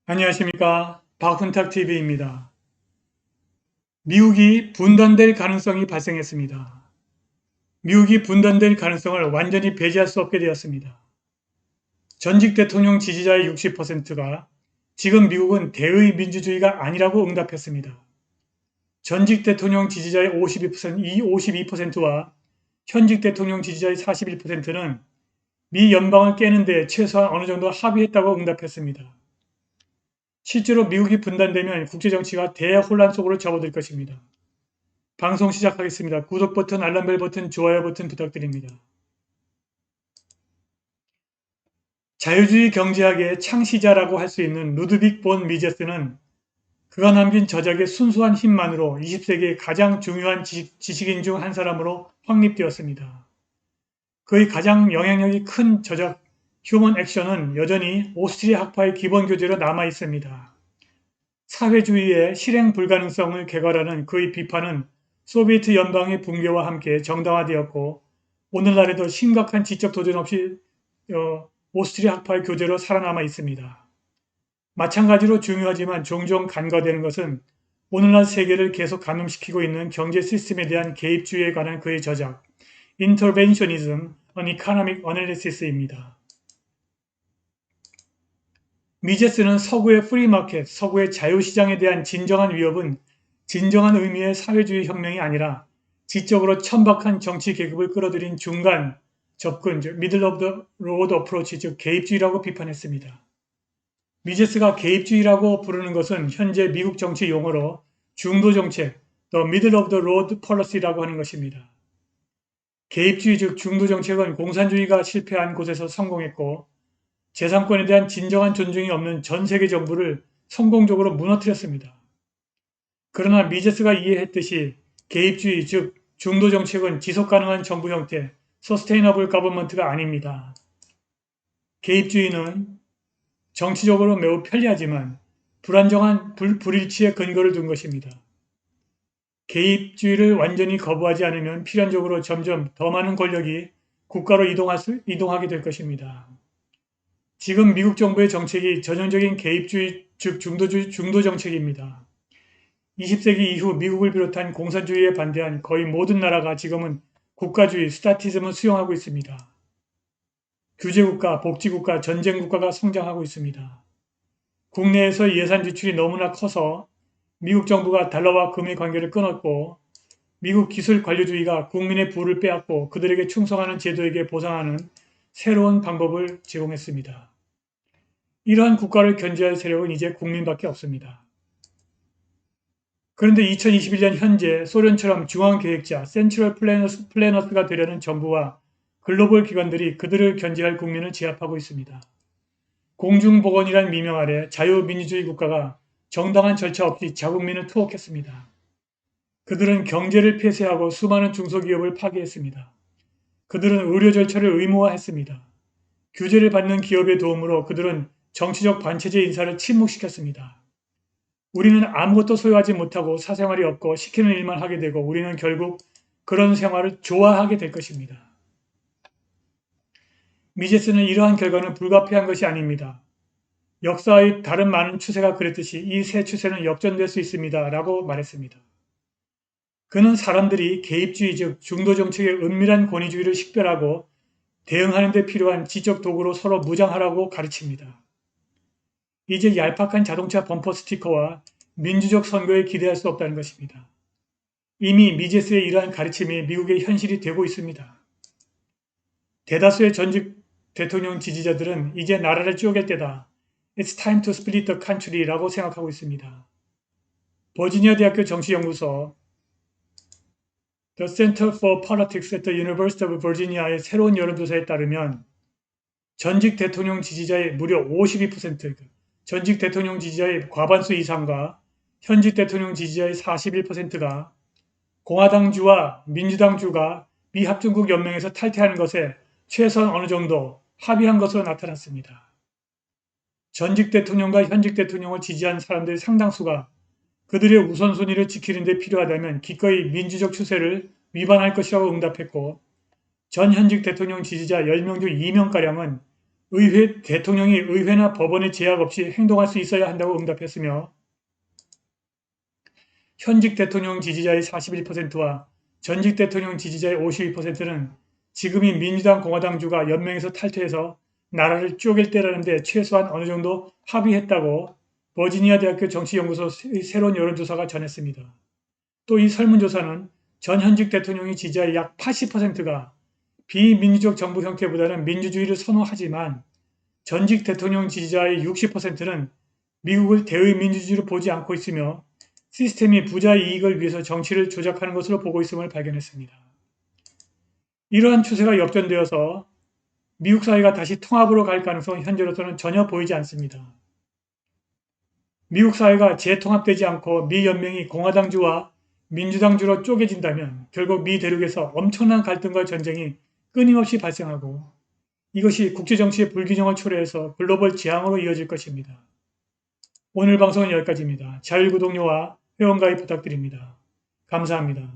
안녕하십니까. 박훈탁TV입니다. 미국이 분단될 가능성이 발생했습니다. 미국이 분단될 가능성을 완전히 배제할 수 없게 되었습니다. 전직 대통령 지지자의 60%가 지금 미국은 대의 민주주의가 아니라고 응답했습니다. 전직 대통령 지지자의 52%와 현직 대통령 지지자의 41%는 미 연방을 깨는 데 최소한 어느 정도 합의했다고 응답했습니다. 실제로 미국이 분단되면 국제정치가 대혼란 속으로 접어들 것입니다. 방송 시작하겠습니다. 구독 버튼, 알람벨 버튼, 좋아요 버튼 부탁드립니다. 자유주의 경제학의 창시자라고 할 수 있는 루드빅 본 미제스는 그가 남긴 저작의 순수한 힘만으로 20세기의 가장 중요한 지식인 중 한 사람으로 확립되었습니다. 그의 가장 영향력이 큰 저작 휴먼 액션은 여전히 오스트리아 학파의 기본 교재로 남아 있습니다. 사회주의의 실행 불가능성을 개괄하는 그의 비판은 소비에트 연방의 붕괴와 함께 정당화되었고 오늘날에도 심각한 지적 도전 없이 오스트리아 학파의 교재로 살아남아 있습니다. 마찬가지로 중요하지만 종종 간과되는 것은 오늘날 세계를 계속 감염시키고 있는 경제 시스템에 대한 개입주의에 관한 그의 저작 Interventionism, An Economic Analysis입니다. 미제스는 서구의 프리마켓, 서구의 자유시장에 대한 진정한 위협은 진정한 의미의 사회주의 혁명이 아니라 지적으로 천박한 정치 계급을 끌어들인 중간 접근, 즉 middle of the road approach, 즉 개입주의라고 비판했습니다. 미제스가 개입주의라고 부르는 것은 현재 미국 정치 용어로 중도정책, the middle of the road policy라고 하는 것입니다. 개입주의 즉 중도정책은 공산주의가 실패한 곳에서 성공했고 재산권에 대한 진정한 존중이 없는 전 세계 정부를 성공적으로 무너뜨렸습니다. 그러나 미제스가 이해했듯이 개입주의 즉 중도정책은 지속가능한 정부 형태, 서스테이너블 가버먼트가 아닙니다. 개입주의는 정치적으로 매우 편리하지만 불안정한 불일치에 근거를 둔 것입니다. 개입주의를 완전히 거부하지 않으면 필연적으로 점점 더 많은 권력이 국가로 이동하게 될 것입니다. 지금 미국 정부의 정책이 전형적인 개입주의 즉 중도 정책입니다. 20세기 이후 미국을 비롯한 공산주의에 반대한 거의 모든 나라가 지금은 국가주의, 스타티즘을 수용하고 있습니다. 규제국가, 복지국가, 전쟁국가가 성장하고 있습니다. 국내에서 예산 지출이 너무나 커서 미국 정부가 달러와 금의 관계를 끊었고 미국 기술 관료주의가 국민의 부를 빼앗고 그들에게 충성하는 제도에게 보상하는 새로운 방법을 제공했습니다. 이러한 국가를 견제할 세력은 이제 국민밖에 없습니다. 그런데 2021년 현재 소련처럼 중앙계획자, 센트럴 플래너스가 되려는 정부와 글로벌 기관들이 그들을 견제할 국민을 제압하고 있습니다. 공중보건이란 미명 아래 자유민주주의 국가가 정당한 절차 없이 자국민을 투옥했습니다. 그들은 경제를 폐쇄하고 수많은 중소기업을 파괴했습니다. 그들은 의료 절차를 의무화했습니다. 규제를 받는 기업의 도움으로 그들은 정치적 반체제 인사를 침묵시켰습니다. 우리는 아무것도 소유하지 못하고 사생활이 없고 시키는 일만 하게 되고 우리는 결국 그런 생활을 좋아하게 될 것입니다. 미제스는 이러한 결과는 불가피한 것이 아닙니다. 역사의 다른 많은 추세가 그랬듯이 이 새 추세는 역전될 수 있습니다. 라고 말했습니다. 그는 사람들이 개입주의 즉 중도정책의 은밀한 권위주의를 식별하고 대응하는 데 필요한 지적 도구로 서로 무장하라고 가르칩니다. 이제 얄팍한 자동차 범퍼 스티커와 민주적 선거에 기대할 수 없다는 것입니다. 이미 미제스의 이러한 가르침이 미국의 현실이 되고 있습니다. 대다수의 전직 대통령 지지자들은 이제 나라를 쪼갤 때다. It's time to split the country라고 생각하고 있습니다. 버지니아 대학교 정치연구소 The Center for Politics at the University of Virginia의 새로운 여론조사에 따르면 전직 대통령 지지자의 무려 52%, 전직 대통령 지지자의 과반수 이상과 현직 대통령 지지자의 41%가 공화당주와 민주당주가 미합중국 연맹에서 탈퇴하는 것에 최소한 어느 정도 합의한 것으로 나타났습니다. 전직 대통령과 현직 대통령을 지지한 사람들의 상당수가 그들의 우선순위를 지키는 데 필요하다면 기꺼이 민주적 추세를 위반할 것이라고 응답했고 전 현직 대통령 지지자 10명 중 2명가량은 대통령이 의회나 법원의 제약 없이 행동할 수 있어야 한다고 응답했으며 현직 대통령 지지자의 41%와 전직 대통령 지지자의 52%는 지금이 민주당 공화당주가 연맹에서 탈퇴해서 나라를 쪼갤 때라는데 최소한 어느 정도 합의했다고 버지니아 대학교 정치연구소의 새로운 여론조사가 전했습니다. 또 이 설문조사는 전 현직 대통령이 지지자의 약 80%가 비민주적 정부 형태보다는 민주주의를 선호하지만 전직 대통령 지지자의 60%는 미국을 대의 민주주의로 보지 않고 있으며 시스템이 부자의 이익을 위해서 정치를 조작하는 것으로 보고 있음을 발견했습니다. 이러한 추세가 역전되어서 미국 사회가 다시 통합으로 갈 가능성은 현재로서는 전혀 보이지 않습니다. 미국 사회가 재통합되지 않고 미 연맹이 공화당주와 민주당주로 쪼개진다면 결국 미 대륙에서 엄청난 갈등과 전쟁이 끊임없이 발생하고 이것이 국제정치의 불균형을 초래해서 글로벌 재앙으로 이어질 것입니다. 오늘 방송은 여기까지입니다. 자율구독료와 회원가입 부탁드립니다. 감사합니다.